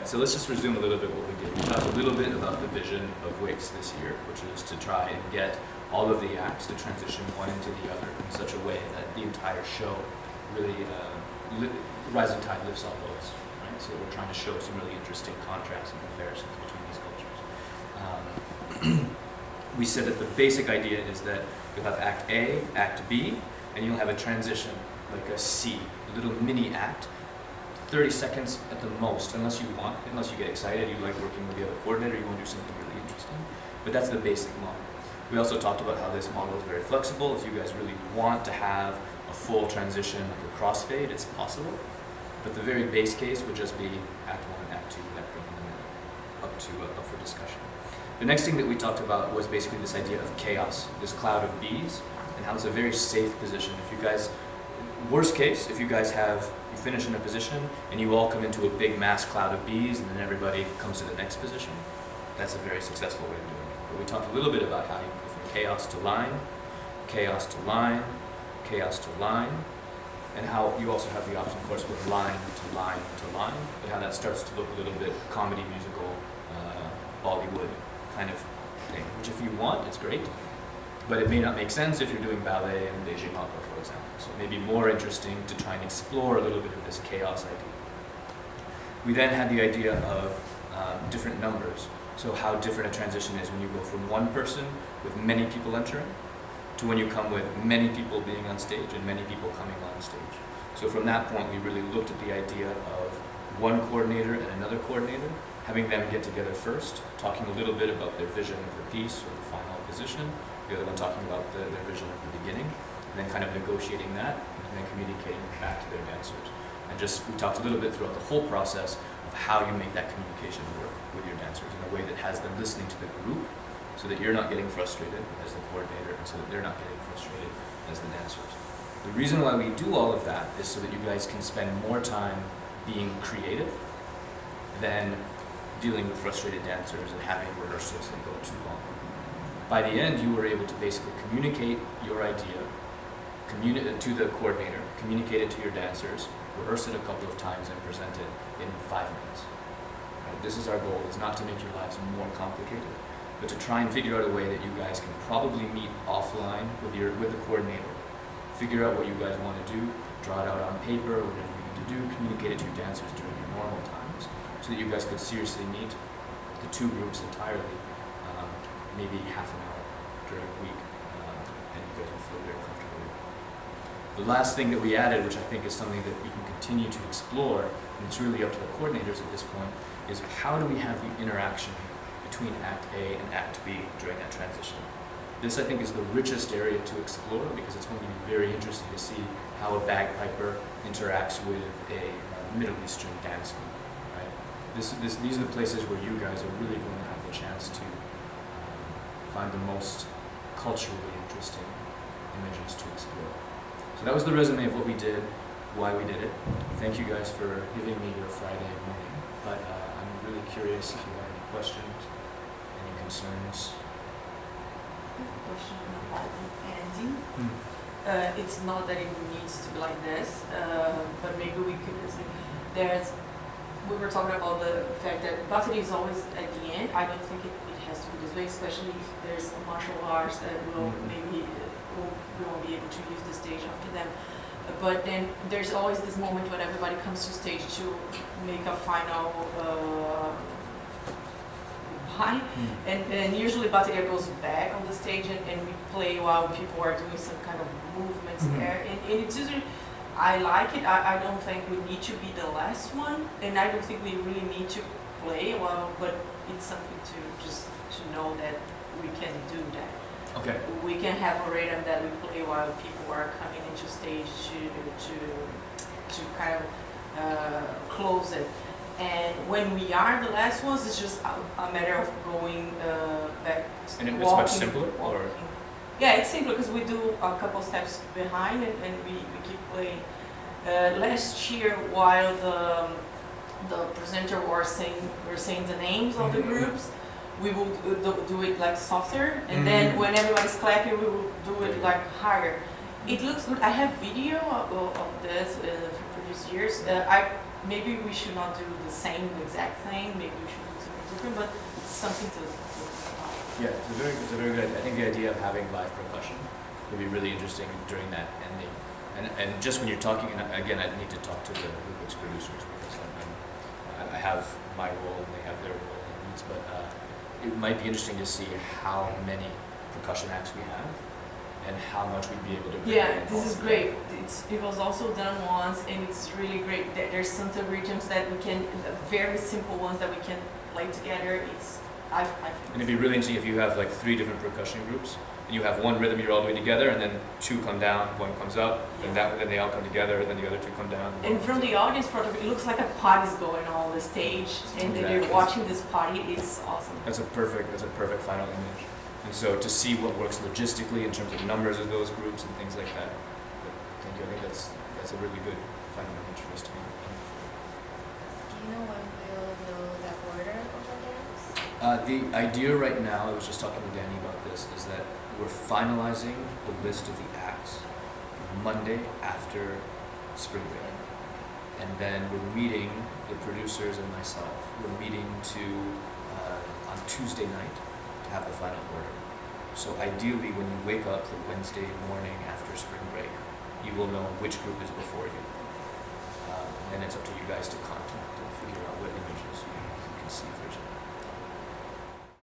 so let's just resume a little bit what we did. We talked a little bit about the vision of WICS this year, which is to try and get all of the acts to transition one into the other in such a way that the entire show really, rising tide lifts all boats, right? So we're trying to show some really interesting contrasts and comparisons between these cultures. We said that the basic idea is that you'll have Act A, Act B, and you'll have a transition, like a C, a little mini act, 30 seconds at the most, unless you get excited, you like working with the other coordinator, you want to do something really interesting. But that's the basic model. We also talked about how this model is very flexible. If you guys really want to have a full transition, like a crossfade, it's possible. But the very base case would just be Act 1 and Act 2, that bringing them up for discussion. The next thing that we talked about was basically this idea of chaos, this cloud of bees, and how it's a very safe position. If you guys, worst case, if you guys you finish in a position and you all come into a big mass cloud of bees and then everybody comes to the next position, that's a very successful way of doing it. But we talked a little bit about how you go from chaos to line, chaos to line, chaos to line, and how you also have the option, of course, with line to line to line, but how that starts to look a little bit comedy musical, Bollywood kind of thing, which if you want, it's great, but it may not make sense if you're doing ballet and Beijing opera, for example. So it may be more interesting to try and explore a little bit of this chaos idea. We then had the idea of different numbers. So how different a transition is when you go from one person with many people entering to when you come with many people being on stage and many people coming on stage. So from that point, we really looked at the idea of one coordinator and another coordinator, having them get together first, talking a little bit about their vision of the piece or the final position, the other one talking about their vision of the beginning, and then kind of negotiating that and then communicating back to their dancers. And we talked a little bit throughout the whole process of how you make that communication work with your dancers in a way that has them listening to the group so that you're not getting frustrated as the coordinator and so that they're not getting frustrated as the dancers. The reason why we do all of that is so that you guys can spend more time being creative than dealing with frustrated dancers and having rehearsals that go too long. By the end, you were able to basically communicate your idea to the coordinator, communicate it to your dancers, rehearse it a couple of times, and present it in 5 minutes. Right? This is our goal, is not to make your lives more complicated, but to try and figure out a way that you guys can probably meet offline with the coordinator, figure out what you guys want to do, draw it out on paper, whatever you need to do, communicate it to your dancers during your normal times, so that you guys could seriously meet the two groups entirely, maybe half an hour during a week, and you guys will feel very comfortable. The last thing that we added, which I think is something that we can continue to explore, and it's really up to the coordinators at this point, is how do we have the interaction between Act A and Act B during that transition. This, I think, is the richest area to explore because it's going to be very interesting to see how a bagpiper interacts with a Middle Eastern dance group. Right? These are the places where you guys are really going to have the chance to find the most culturally interesting images to explore. So that was the resume of what we did, why we did it. Thank you guys for giving me your Friday morning, but I'm really curious if you have any questions, any concerns. I have a question about the ending. It's not that it needs to be like this, but maybe we could. We were talking about the fact that battery is always at the end. I don't think it has to be this way, especially if there's a martial arts that will maybe we won't be able to use the stage after them. But then there's always this moment when everybody comes to stage to make a final high, and usually bateria goes back on the stage and we play while people are doing some kind of movements there. And it's usually, I like it. I don't think we need to be the last one, and I don't think we really need to play well, but it's something to just to know that we can do that. Okay. We can have a rhythm that we play while people are coming into stage to kind of close it. And when we are the last ones, it's just a matter of going back. And it's much simpler, or? Yeah, it's simpler because we do a couple steps behind and we keep playing. Last year, while the presenter were saying the names of the groups, we will do it like softer, and then when everybody's clapping, we will do it like higher. It looks good. I have video of this from previous years. maybe we should not do the same exact thing, maybe we should do something different, but it's something to think about. Yeah, it's a very good idea. I think the idea of having live percussion would be really interesting during that ending. And just when you're talking, and again, I need to talk to the WICS producers because I have my role and they have their role and needs, but it might be interesting to see how many percussion acts we have and how much we'd be able to bring Yeah, in this is all great. It was also done once, and it's really great. There's some rhythms that we can, very simple ones that we can play together. I And it'd be really interesting if you have like 3 different percussion groups, and you have one rhythm you're all doing together, and then 2 come down, 1 comes up, and then they all come together, and then the other 2 come down. And from the audience point of view, it looks like a party's going on the stage, and then Exactly. you're watching this party. It's awesome. That's a perfect final image. And so to see what works logistically in terms of numbers of those groups and things like that, thank you. I think that's a really good final image for us to be. Do you know when we'll know the order of the dance? The idea right now, I was just talking to Danny about this, is that we're finalizing the list of the acts Monday after spring break. And then we're meeting, the producers and myself, we're meeting on Tuesday night to have the final order. So ideally, when you wake up the Wednesday morning after spring break, you will know which group is before you. And it's up to you guys to contact and figure out what images you can see first.